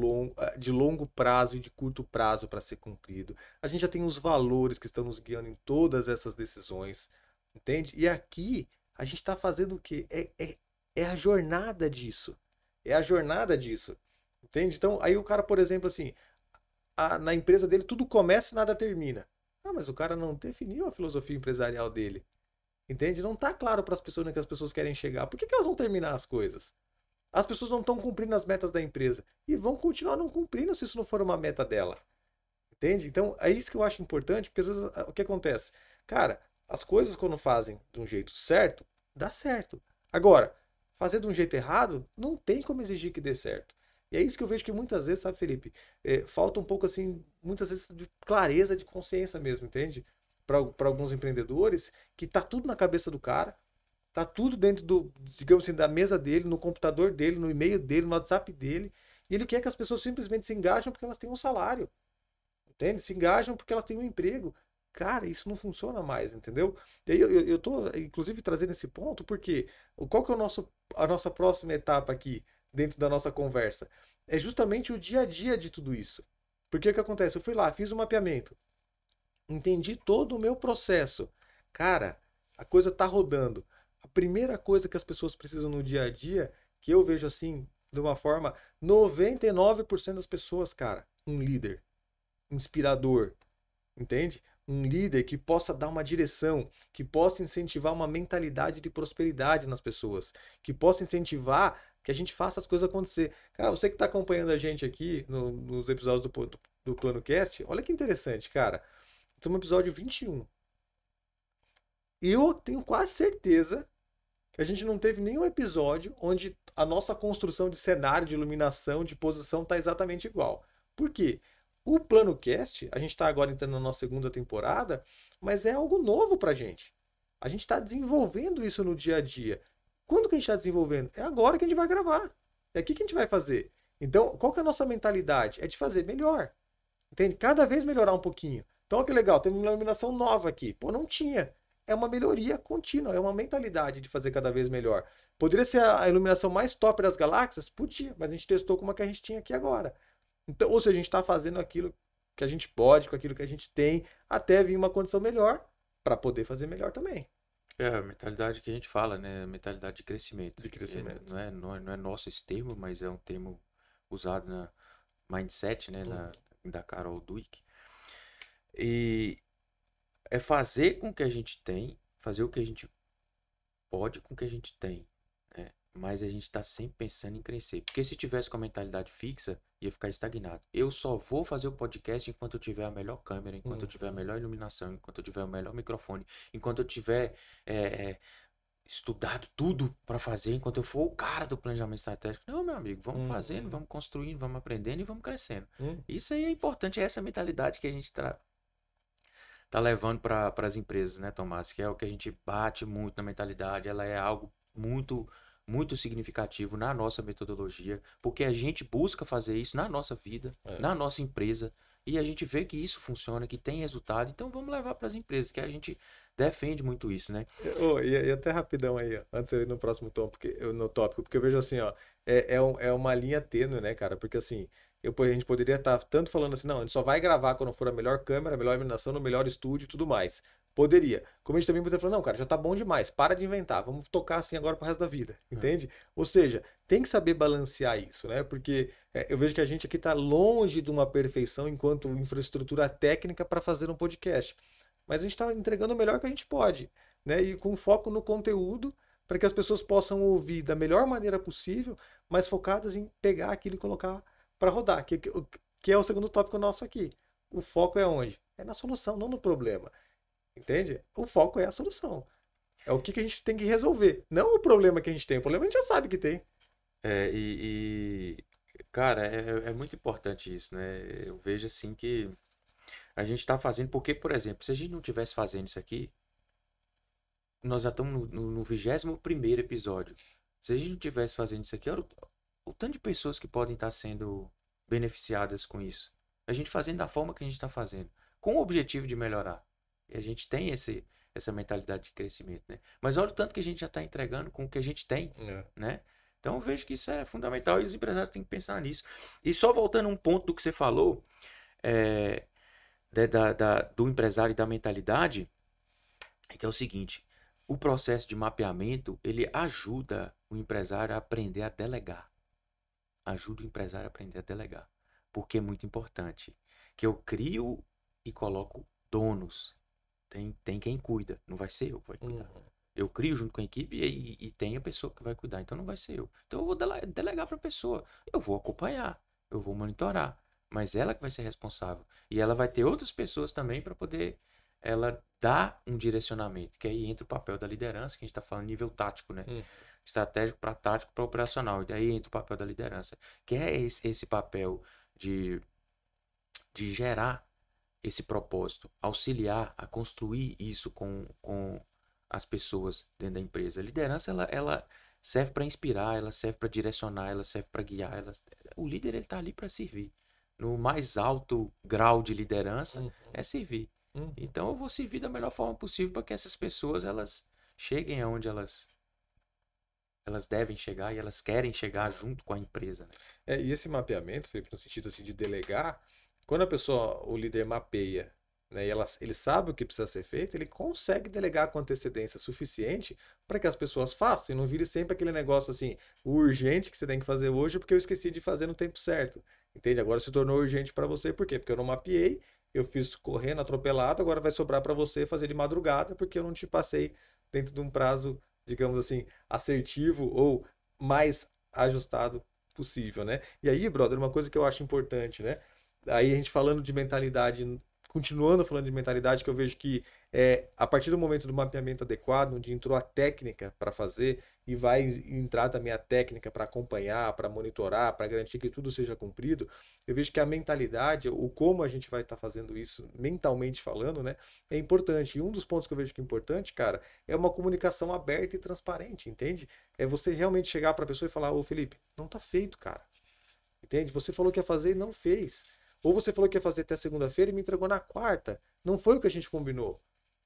de longo prazo e de curto prazo para ser cumprido. A gente já tem os valores que estão nos guiando em todas essas decisões, entende? E aqui a gente está fazendo o quê? É a jornada disso. É a jornada disso, entende? Então, aí o cara, por exemplo, assim, na empresa dele tudo começa e nada termina. Ah, mas o cara não definiu a filosofia empresarial dele. Entende? Não está claro para as pessoas onde que as pessoas querem chegar. Por que que elas vão terminar as coisas? As pessoas não estão cumprindo as metas da empresa. E vão continuar não cumprindo se isso não for uma meta dela. Entende? Então, é isso que eu acho importante, porque às vezes o que acontece? Cara, as coisas quando fazem de um jeito certo, dá certo. Agora, fazer de um jeito errado, não tem como exigir que dê certo. E é isso que eu vejo que muitas vezes, sabe, Felipe, falta um pouco assim, muitas vezes de clareza de consciência mesmo, entende? Para alguns empreendedores, que tá tudo na cabeça do cara, tá tudo dentro digamos assim, da mesa dele, no computador dele, no e-mail dele, no WhatsApp dele, e ele quer que as pessoas simplesmente se engajam porque elas têm um salário, entende? Se engajam porque elas têm um emprego. Cara, isso não funciona mais, entendeu? E aí eu tô, inclusive, trazendo esse ponto porque qual que é a nossa próxima etapa aqui, dentro da nossa conversa? É justamente o dia a dia de tudo isso. Porque o que acontece? Eu fui lá, fiz o mapeamento, entendi todo o meu processo. Cara, a coisa tá rodando. A primeira coisa que as pessoas precisam no dia a dia, que eu vejo assim, de uma forma, 99% das pessoas, cara, um líder inspirador, entende? Um líder que possa dar uma direção, que possa incentivar uma mentalidade de prosperidade nas pessoas, que possa incentivar que a gente faça as coisas acontecer. Cara, você que está acompanhando a gente aqui nos episódios do PlanoCast, olha que interessante, cara. Estamos no episódio 21. Eu tenho quase certeza que a gente não teve nenhum episódio onde a nossa construção de cenário, de iluminação, de posição está exatamente igual. Por quê? O PlanoCast, a gente está agora entrando na nossa segunda temporada, mas é algo novo para a gente. A gente está desenvolvendo isso no dia a dia. Quando que a gente está desenvolvendo? É agora que a gente vai gravar. É aqui que a gente vai fazer. Então, qual que é a nossa mentalidade? É de fazer melhor. Entende? Cada vez melhorar um pouquinho. Então, olha que legal, tem uma iluminação nova aqui. Pô, não tinha. É uma melhoria contínua, é uma mentalidade de fazer cada vez melhor. Poderia ser a iluminação mais top das galáxias? Podia, mas a gente testou com uma que a gente tinha aqui agora. Então, ou seja, a gente está fazendo aquilo que a gente pode, com aquilo que a gente tem, até vir uma condição melhor para poder fazer melhor também. É a mentalidade que a gente fala, né? Mentalidade de crescimento. De crescimento. Não é nosso esse termo, mas é um termo usado na mindset, né? Da Carol Dweck. E é fazer com o que a gente tem, fazer o que a gente pode com o que a gente tem, né? Mas a gente está sempre pensando em crescer. Porque se tivesse com a mentalidade fixa, ia ficar estagnado. Eu só vou fazer o podcast enquanto eu tiver a melhor câmera, enquanto eu tiver a melhor iluminação, enquanto eu tiver o melhor microfone, enquanto eu tiver estudado tudo para fazer, enquanto eu for o cara do planejamento estratégico. Não, meu amigo, vamos fazendo, vamos construindo, vamos aprendendo e vamos crescendo. Isso aí é importante, é essa mentalidade que a gente tá levando para as empresas, né, Tomás? Que é o que a gente bate muito na mentalidade. Ela é algo muito significativo na nossa metodologia, porque a gente busca fazer isso na nossa vida, na nossa empresa, e a gente vê que isso funciona, que tem resultado. Então vamos levar para as empresas, que a gente defende muito isso, né? E até rapidão aí, ó, antes de eu ir no próximo tópico, porque eu vejo assim, ó, é uma linha tênue, né, cara? Porque assim, a gente poderia estar tanto falando assim, não, a gente só vai gravar quando for a melhor câmera, a melhor iluminação, no melhor estúdio e tudo mais. Poderia. Como a gente também poderia falar, não, cara, já tá bom demais, para de inventar, vamos tocar assim agora pro resto da vida, entende? Ou seja, tem que saber balancear isso, né? Porque eu vejo que a gente aqui tá longe de uma perfeição enquanto infraestrutura técnica para fazer um podcast. Mas a gente está entregando o melhor que a gente pode, né? E com foco no conteúdo, para que as pessoas possam ouvir da melhor maneira possível, mas focadas em pegar aquilo e colocar para rodar, que é o segundo tópico nosso aqui. O foco é onde? É na solução, não no problema. Entende? O foco é a solução. É o que a gente tem que resolver, não o problema que a gente tem. O problema a gente já sabe que tem. Cara, é muito importante isso, né? Eu vejo assim que a gente está fazendo, porque, por exemplo, se a gente não tivesse fazendo isso aqui, nós já estamos no 21º episódio. Se a gente não tivesse fazendo isso aqui, olha o tanto de pessoas que podem estar sendo beneficiadas com isso. A gente fazendo da forma que a gente está fazendo, com o objetivo de melhorar. E a gente tem essa mentalidade de crescimento, né? Mas olha o tanto que a gente já está entregando com o que a gente tem, né? Então eu vejo que isso é fundamental e os empresários têm que pensar nisso. E só voltando a um ponto do que você falou, do empresário e da mentalidade, que é o seguinte: o processo de mapeamento, ele ajuda o empresário a aprender a delegar. Ajuda o empresário a aprender a delegar. Porque é muito importante que eu crio e coloco donos. Tem quem cuida, não vai ser eu que vai cuidar. Eu crio junto com a equipe e tem a pessoa que vai cuidar, então não vai ser eu. Então eu vou delegar para a pessoa, eu vou acompanhar, eu vou monitorar, mas ela que vai ser responsável. E ela vai ter outras pessoas também para poder ela dar um direcionamento, que aí entra o papel da liderança, que a gente está falando nível tático, né? Estratégico para tático para operacional. E daí entra o papel da liderança, que é esse papel de gerar esse propósito, auxiliar a construir isso com as pessoas dentro da empresa. A liderança, ela serve para inspirar, ela serve para direcionar, ela serve para guiar. O líder, ele está ali para servir. No mais alto grau de liderança, é servir. Então, eu vou servir da melhor forma possível para que essas pessoas, elas cheguem aonde elas devem chegar e elas querem chegar junto com a empresa, né? E esse mapeamento, Felipe, no sentido assim, de delegar, quando o líder mapeia, né, e ele sabe o que precisa ser feito, ele consegue delegar com antecedência suficiente para que as pessoas façam e não vire sempre aquele negócio assim, urgente que você tem que fazer hoje porque eu esqueci de fazer no tempo certo. Entende? Agora se tornou urgente para você, por quê? Porque eu não mapeei, eu fiz correndo, atropelado, agora vai sobrar para você fazer de madrugada porque eu não te passei dentro de um prazo, digamos assim, assertivo ou mais ajustado possível, né? E aí, brother, uma coisa que eu acho importante, né? Aí a gente falando de mentalidade, continuando falando de mentalidade, que eu vejo que a partir do momento do mapeamento adequado, onde entrou a técnica para fazer e vai entrar também a técnica para acompanhar, para monitorar, para garantir que tudo seja cumprido, eu vejo que a mentalidade, o como a gente vai estar fazendo isso mentalmente falando, né, é importante. E um dos pontos que eu vejo que é importante, cara, é uma comunicação aberta e transparente, entende? É você realmente chegar para a pessoa e falar: ô Felipe, não tá feito, cara. Entende? Você falou que ia fazer e não fez. Ou você falou que ia fazer até segunda-feira e me entregou na quarta. Não foi o que a gente combinou.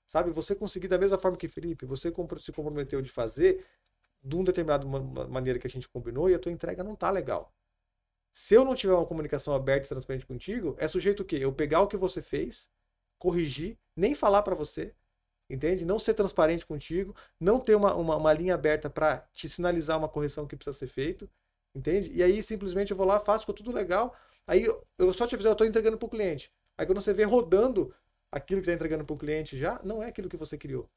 Sabe? Você conseguir da mesma forma que Felipe, você se comprometeu de fazer de uma determinada maneira que a gente combinou e a tua entrega não tá legal. Se eu não tiver uma comunicação aberta e transparente contigo, é sujeito o quê? Eu pegar o que você fez, corrigir, nem falar para você, entende? Não ser transparente contigo, não ter uma linha aberta para te sinalizar uma correção que precisa ser feito, entende? E aí simplesmente eu vou lá, faço, ficou tudo legal, aí eu só te avisar, eu estou entregando para o cliente. Aí quando você vê rodando aquilo que está entregando para o cliente já, não é aquilo que você criou.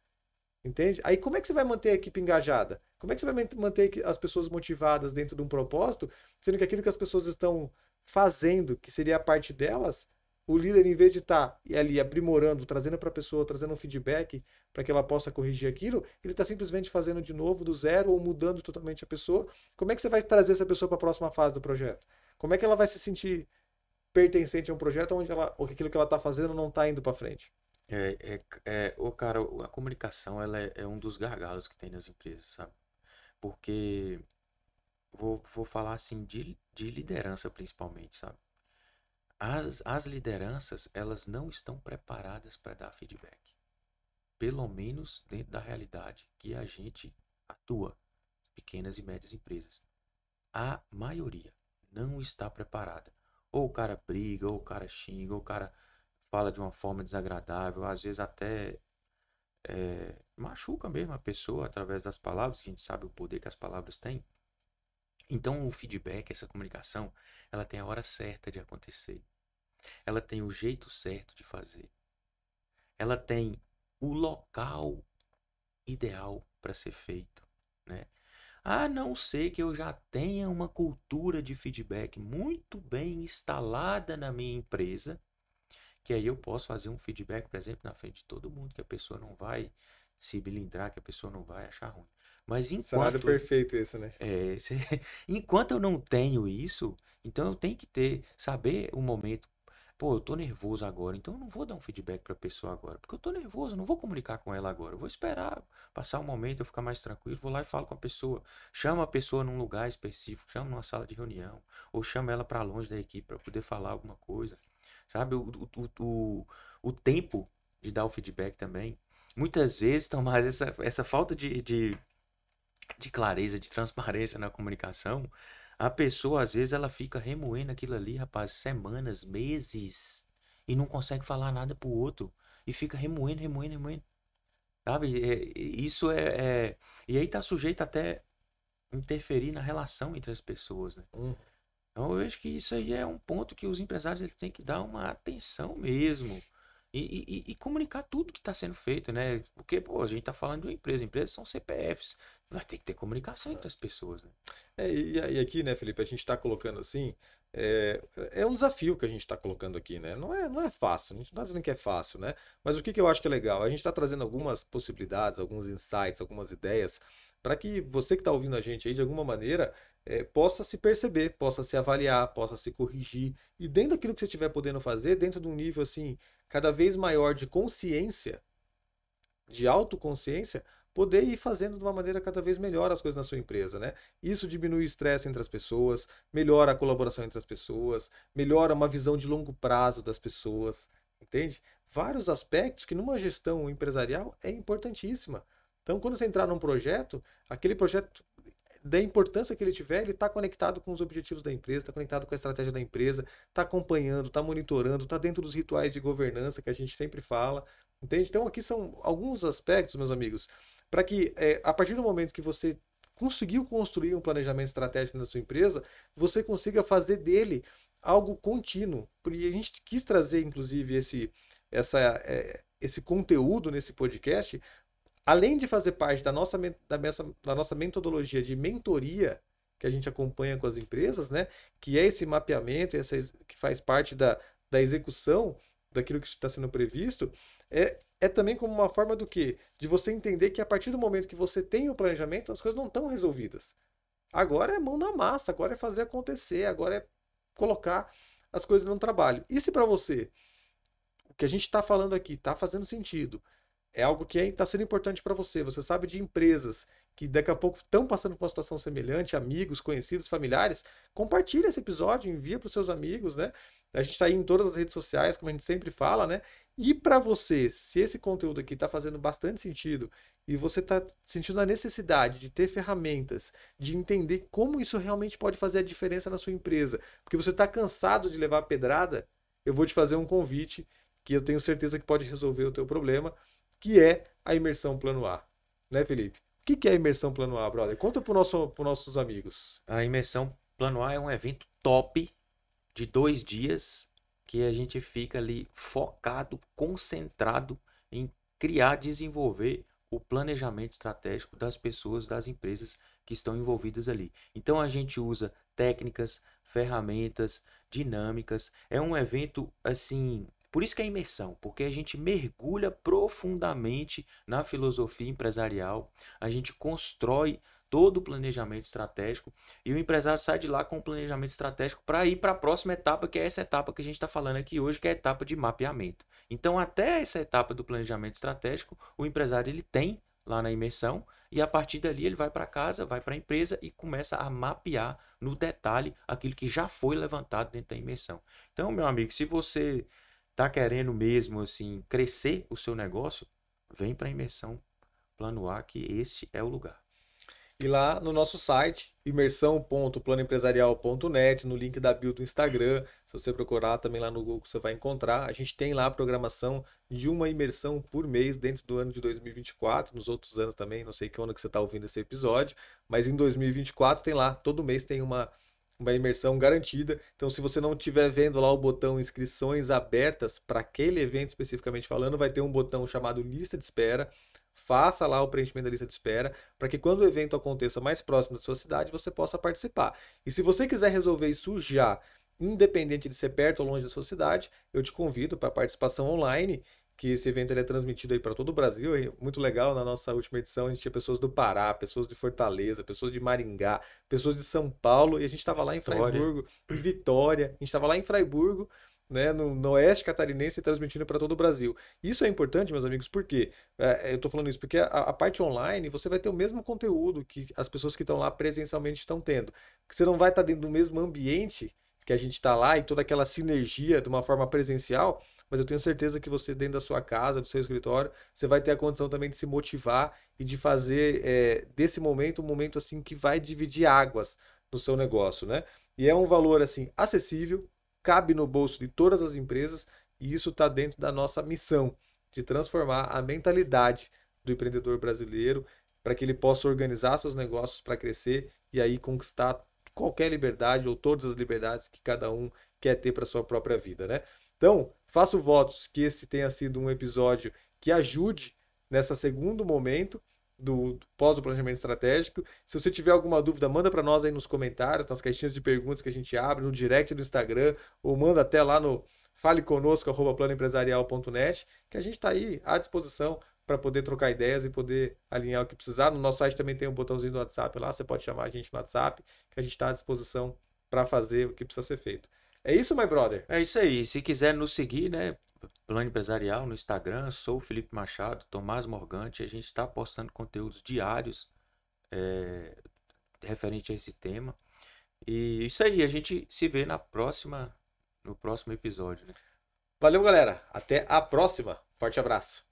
Entende? Aí como é que você vai manter a equipe engajada? Como é que você vai manter as pessoas motivadas dentro de um propósito, sendo que aquilo que as pessoas estão fazendo, que seria a parte delas, o líder, em vez de estar ali aprimorando, trazendo para a pessoa, trazendo um feedback para que ela possa corrigir aquilo, ele está simplesmente fazendo de novo, do zero, ou mudando totalmente a pessoa. Como é que você vai trazer essa pessoa para a próxima fase do projeto? Como é que ela vai se sentir pertencente a um projeto onde aquilo que ela está fazendo não está indo para frente? Cara, a comunicação ela é um dos gargalos que tem nas empresas, sabe? Porque vou falar assim de liderança principalmente, sabe? As lideranças, elas não estão preparadas para dar feedback. Pelo menos dentro da realidade que a gente atua, pequenas e médias empresas. A maioria não está preparada. Ou o cara briga, ou o cara xinga, ou o cara fala de uma forma desagradável, às vezes até machuca mesmo a pessoa através das palavras, que a gente sabe o poder que as palavras têm. Então o feedback, essa comunicação, ela tem a hora certa de acontecer. Ela tem o jeito certo de fazer. Ela tem o local ideal para ser feito, né? A não ser que eu já tenha uma cultura de feedback muito bem instalada na minha empresa, que aí eu posso fazer um feedback, por exemplo, na frente de todo mundo, que a pessoa não vai se bilindrar, que a pessoa não vai achar ruim. Mas Cenário enquanto perfeito esse, né? é, se- enquanto eu não tenho isso, então eu tenho que saber o momento. Pô, eu tô nervoso agora, então eu não vou dar um feedback pra pessoa agora, porque eu tô nervoso, eu não vou comunicar com ela agora. Eu vou esperar passar um momento, eu ficar mais tranquilo, vou lá e falo com a pessoa. Chama a pessoa num lugar específico, chama numa sala de reunião, ou chama ela pra longe da equipe pra poder falar alguma coisa. Sabe? O tempo de dar o feedback também. Muitas vezes, Tomás, essa falta de clareza, de transparência na comunicação, a pessoa às vezes ela fica remoendo aquilo ali, rapaz, semanas, meses, e não consegue falar nada pro outro, e fica remoendo, remoendo, remoendo, sabe? E aí tá sujeito até interferir na relação entre as pessoas, né? Hum. Então eu vejo que isso aí é um ponto que os empresários eles têm que dar uma atenção mesmo. E comunicar tudo que está sendo feito, né? Porque, pô, a gente está falando de uma empresa. Empresas são CPFs. Vai ter que ter comunicação entre as pessoas, né? E aqui, né, Felipe, a gente está colocando assim, é um desafio que a gente está colocando aqui, né? Não é fácil, a gente não está dizendo que é fácil, né? Mas o que eu acho que é legal? A gente está trazendo algumas possibilidades, alguns insights, algumas ideias, para que você que está ouvindo a gente aí, de alguma maneira, possa se perceber, possa se avaliar, possa se corrigir, e dentro daquilo que você estiver podendo fazer, dentro de um nível, assim, cada vez maior de consciência, de autoconsciência, poder ir fazendo de uma maneira cada vez melhor as coisas na sua empresa, né? Isso diminui o estresse entre as pessoas, melhora a colaboração entre as pessoas, melhora uma visão de longo prazo das pessoas, entende? Vários aspectos que numa gestão empresarial é importantíssima. Então, quando você entrar num projeto, aquele projeto da importância que ele tiver, ele está conectado com os objetivos da empresa, está conectado com a estratégia da empresa, está acompanhando, está monitorando, está dentro dos rituais de governança que a gente sempre fala, entende? Então, aqui são alguns aspectos, meus amigos, para que a partir do momento que você conseguiu construir um planejamento estratégico na sua empresa, você consiga fazer dele algo contínuo. Porque a gente quis trazer, inclusive, esse conteúdo nesse podcast, além de fazer parte da nossa metodologia de mentoria, que a gente acompanha com as empresas, né? Que é esse mapeamento, que faz parte da execução daquilo que está sendo previsto, é também como uma forma do quê? De você entender que a partir do momento que você tem o planejamento, as coisas não estão resolvidas. Agora é mão na massa, agora é fazer acontecer, agora é colocar as coisas no trabalho. E se para você, o que a gente está falando aqui está fazendo sentido, é algo que está sendo importante para você, você sabe de empresas que daqui a pouco estão passando por uma situação semelhante, amigos, conhecidos, familiares, compartilha esse episódio, envia para os seus amigos, né? A gente está aí em todas as redes sociais, como a gente sempre fala, né? E para você, se esse conteúdo aqui está fazendo bastante sentido e você está sentindo a necessidade de ter ferramentas, de entender como isso realmente pode fazer a diferença na sua empresa, porque você está cansado de levar pedrada, eu vou te fazer um convite que eu tenho certeza que pode resolver o teu problema, que é a imersão plano A. Né, Felipe? O que é a imersão plano A, brother? Conta para os nossos amigos. A imersão Plano A é um evento top de 2 dias que a gente fica ali focado, concentrado em criar, desenvolver o planejamento estratégico das pessoas, das empresas que estão envolvidas ali. Então a gente usa técnicas, ferramentas, dinâmicas. É um evento assim, por isso que é imersão, porque a gente mergulha profundamente na filosofia empresarial, a gente constrói todo o planejamento estratégico e o empresário sai de lá com o planejamento estratégico para ir para a próxima etapa, que é essa etapa que a gente está falando aqui hoje, que é a etapa de mapeamento. Então, até essa etapa do planejamento estratégico, o empresário ele tem lá na imersão e a partir dali ele vai para casa, vai para a empresa e começa a mapear no detalhe aquilo que já foi levantado dentro da imersão. Então, meu amigo, se você está querendo mesmo assim crescer o seu negócio, vem para a imersão Plano A, que esse é o lugar. E lá no nosso site, imersão.planoempresarial.net, no link da bio do Instagram, se você procurar também lá no Google, você vai encontrar. A gente tem lá a programação de uma imersão por mês dentro do ano de 2024, nos outros anos também, não sei que ano que você está ouvindo esse episódio, mas em 2024 tem lá, todo mês tem uma imersão garantida. Então, se você não estiver vendo lá o botão inscrições abertas para aquele evento especificamente falando, vai ter um botão chamado lista de espera. Faça lá o preenchimento da lista de espera, para que quando o evento aconteça mais próximo da sua cidade, você possa participar. E se você quiser resolver isso já, independente de ser perto ou longe da sua cidade, eu te convido para a participação online, que esse evento ele é transmitido aí para todo o Brasil. E muito legal, na nossa última edição, a gente tinha pessoas do Pará, pessoas de Fortaleza, pessoas de Maringá, pessoas de São Paulo, e a gente estava lá em Fraiburgo, em Vitória, a gente estava lá em Fraiburgo, né, no oeste catarinense, transmitindo para todo o Brasil. Isso é importante, meus amigos, porque eu estou falando isso porque a parte online você vai ter o mesmo conteúdo que as pessoas que estão lá presencialmente estão tendo. Você não vai estar dentro do mesmo ambiente que a gente está lá e toda aquela sinergia de uma forma presencial, mas eu tenho certeza que você, dentro da sua casa, do seu escritório, você vai ter a condição também de se motivar e de fazer desse momento um momento assim que vai dividir águas no seu negócio, né? E é um valor assim acessível, cabe no bolso de todas as empresas e isso está dentro da nossa missão de transformar a mentalidade do empreendedor brasileiro para que ele possa organizar seus negócios para crescer e aí conquistar qualquer liberdade ou todas as liberdades que cada um quer ter para sua própria vida, né? Então, faço votos que esse tenha sido um episódio que ajude nessa segundo momento do pós o planejamento estratégico. Se você tiver alguma dúvida, manda para nós aí nos comentários, nas caixinhas de perguntas que a gente abre, no direct do Instagram, ou manda até lá no faleconosco@planoempresarial.net, que a gente está aí à disposição para poder trocar ideias e poder alinhar o que precisar. No nosso site também tem um botãozinho do WhatsApp lá, você pode chamar a gente no WhatsApp, que a gente está à disposição para fazer o que precisa ser feito. É isso, my brother? É isso aí. Se quiser nos seguir, né? Plano Empresarial no Instagram, sou o Felipe Machado, Tomás Morgante. A gente está postando conteúdos diários referente a esse tema. E isso aí, a gente se vê no próximo episódio, né? Valeu, galera. Até a próxima. Forte abraço.